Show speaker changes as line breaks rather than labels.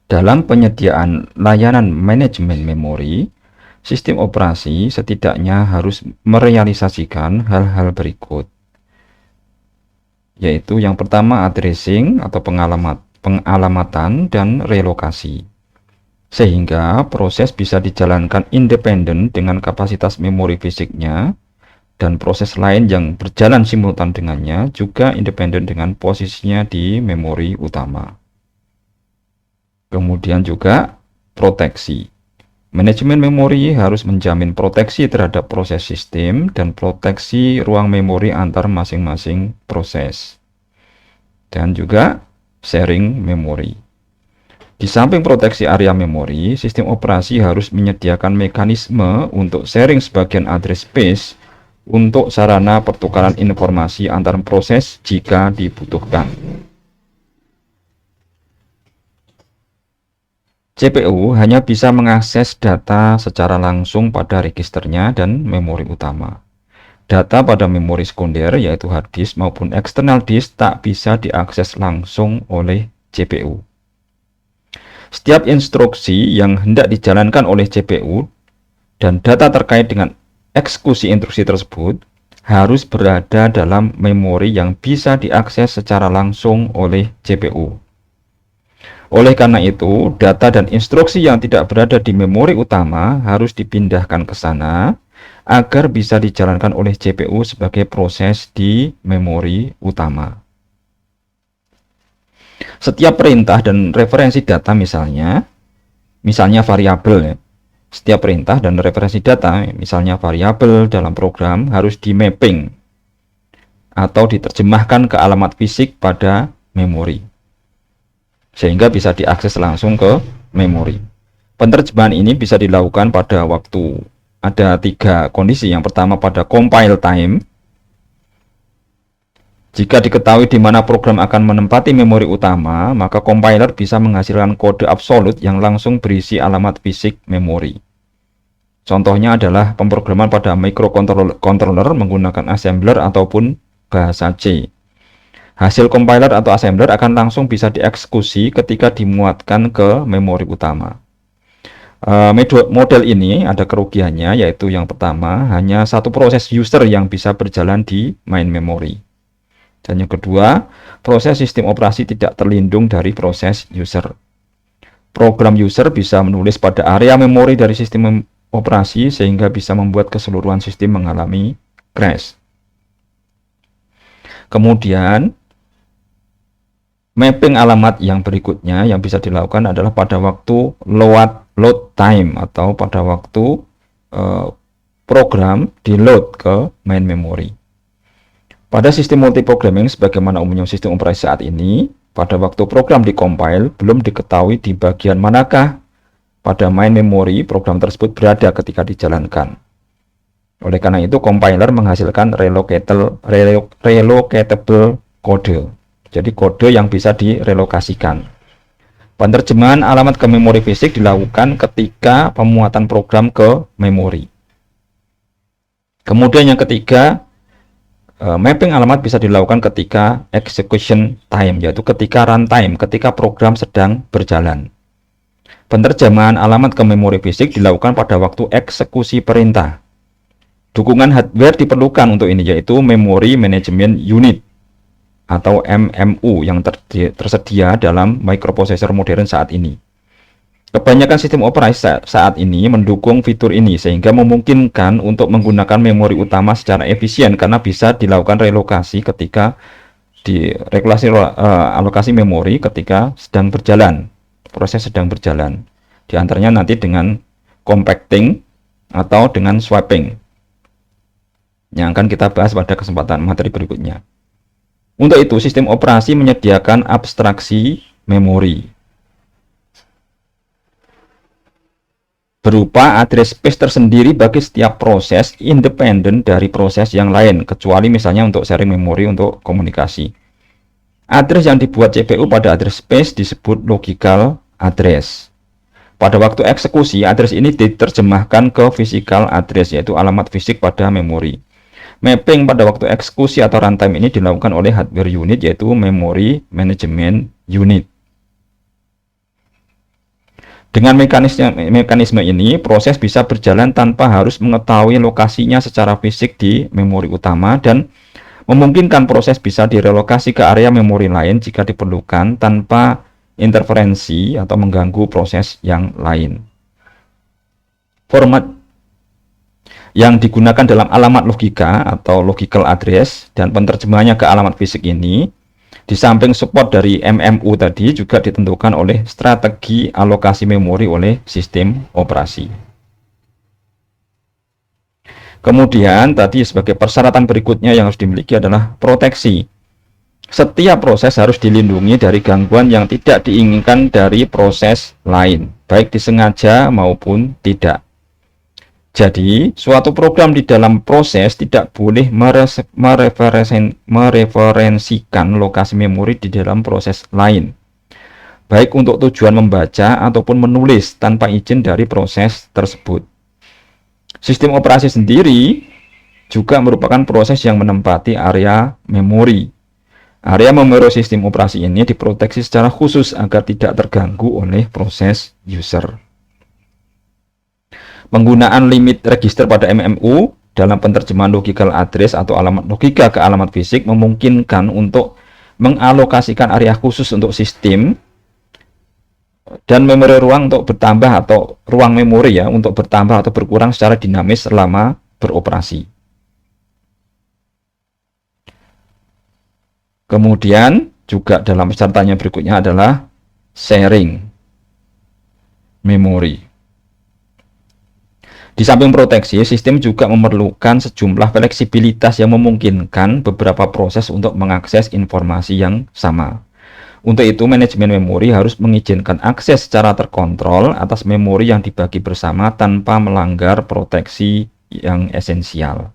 Dalam penyediaan layanan manajemen memori, sistem operasi setidaknya harus merealisasikan hal-hal berikut, yaitu yang pertama addressing atau pengalamatan dan relokasi. Sehingga proses bisa dijalankan independen dengan kapasitas memori fisiknya, dan proses lain yang berjalan simultan dengannya juga independen dengan posisinya di memori utama. Kemudian juga proteksi. Manajemen memori harus menjamin proteksi terhadap proses sistem dan proteksi ruang memori antar masing-masing proses. Dan juga sharing memori. Di samping proteksi area memori, sistem operasi harus menyediakan mekanisme untuk sharing sebagian address space untuk sarana pertukaran informasi antar proses jika dibutuhkan. CPU hanya bisa mengakses data secara langsung pada registernya dan memori utama. Data pada memori sekunder yaitu hard disk maupun external disk tak bisa diakses langsung oleh CPU. Setiap instruksi yang hendak dijalankan oleh CPU dan data terkait dengan eksekusi instruksi tersebut harus berada dalam memori yang bisa diakses secara langsung oleh CPU. Oleh karena itu, data dan instruksi yang tidak berada di memori utama harus dipindahkan ke sana agar bisa dijalankan oleh CPU sebagai proses di memori utama. Setiap perintah dan referensi data misalnya variabel ya. Setiap perintah dan referensi data, misalnya variabel dalam program harus di mapping atau diterjemahkan ke alamat fisik pada memori, sehingga bisa diakses langsung ke memori. Penerjemahan ini bisa dilakukan pada waktu ada 3 kondisi. Yang pertama pada compile time. Jika diketahui di mana program akan menempati memori utama, maka compiler bisa menghasilkan kode absolut yang langsung berisi alamat fisik memori. Contohnya adalah pemrograman pada microcontroller menggunakan assembler ataupun bahasa C. Hasil compiler atau assembler akan langsung bisa dieksekusi ketika dimuatkan ke memori utama. Model ini ada kerugiannya, yaitu yang pertama, hanya satu proses user yang bisa berjalan di main memory. Dan yang kedua, proses sistem operasi tidak terlindung dari proses user. Program user bisa menulis pada area memori dari sistem operasi sehingga bisa membuat keseluruhan sistem mengalami crash. Kemudian, mapping alamat yang berikutnya yang bisa dilakukan adalah pada waktu load time atau pada waktu program di load ke main memory. Pada sistem multiprogramming sebagaimana umumnya sistem operasi saat ini, pada waktu program dikompil belum diketahui di bagian manakah pada main memory program tersebut berada ketika dijalankan. Oleh karena itu, compiler menghasilkan relocatable kode. Jadi kode yang bisa direlokasikan. Penerjemahan alamat ke memori fisik dilakukan ketika pemuatan program ke memori. Kemudian yang ketiga, mapping alamat bisa dilakukan ketika execution time, yaitu ketika runtime, ketika program sedang berjalan. Penerjemahan alamat ke memori fisik dilakukan pada waktu eksekusi perintah. Dukungan hardware diperlukan untuk ini, yaitu Memory Management Unit atau MMU yang tersedia dalam microprocessor modern saat ini. Kebanyakan sistem operasi saat ini mendukung fitur ini sehingga memungkinkan untuk menggunakan memori utama secara efisien karena bisa dilakukan relokasi ketika alokasi memori ketika sedang berjalan, proses sedang berjalan. Di antaranya nanti dengan compacting atau dengan swapping yang akan kita bahas pada kesempatan materi berikutnya. Untuk itu, sistem operasi menyediakan abstraksi memori berupa address space tersendiri bagi setiap proses independen dari proses yang lain, kecuali misalnya untuk sharing memori untuk komunikasi. Address yang dibuat CPU pada address space disebut logical address. Pada waktu eksekusi, address ini diterjemahkan ke physical address, yaitu alamat fisik pada memori. Mapping pada waktu eksekusi atau runtime ini dilakukan oleh hardware unit, yaitu Memory Management Unit. Dengan mekanisme ini, proses bisa berjalan tanpa harus mengetahui lokasinya secara fisik di memori utama dan memungkinkan proses bisa direlokasi ke area memori lain jika diperlukan tanpa interferensi atau mengganggu proses yang lain. Format yang digunakan dalam alamat logika atau logical address dan penerjemahannya ke alamat fisik ini, di samping support dari MMU tadi juga ditentukan oleh strategi alokasi memori oleh sistem operasi. Kemudian tadi sebagai persyaratan berikutnya yang harus dimiliki adalah proteksi. Setiap proses harus dilindungi dari gangguan yang tidak diinginkan dari proses lain, baik disengaja maupun tidak. Jadi, suatu program di dalam proses tidak boleh mereferensikan lokasi memori di dalam proses lain, baik untuk tujuan membaca ataupun menulis tanpa izin dari proses tersebut. Sistem operasi sendiri juga merupakan proses yang menempati area memori. Area memori sistem operasi ini diproteksi secara khusus agar tidak terganggu oleh proses user. Penggunaan limit register pada MMU dalam penerjemahan logical address atau alamat logika ke alamat fisik memungkinkan untuk mengalokasikan area khusus untuk sistem dan memori ruang untuk bertambah atau ruang memori ya untuk bertambah atau berkurang secara dinamis selama beroperasi. Kemudian juga dalam persyaratannya berikutnya adalah sharing memori. Di samping proteksi, sistem juga memerlukan sejumlah fleksibilitas yang memungkinkan beberapa proses untuk mengakses informasi yang sama. Untuk itu, manajemen memori harus mengizinkan akses secara terkontrol atas memori yang dibagi bersama tanpa melanggar proteksi yang esensial.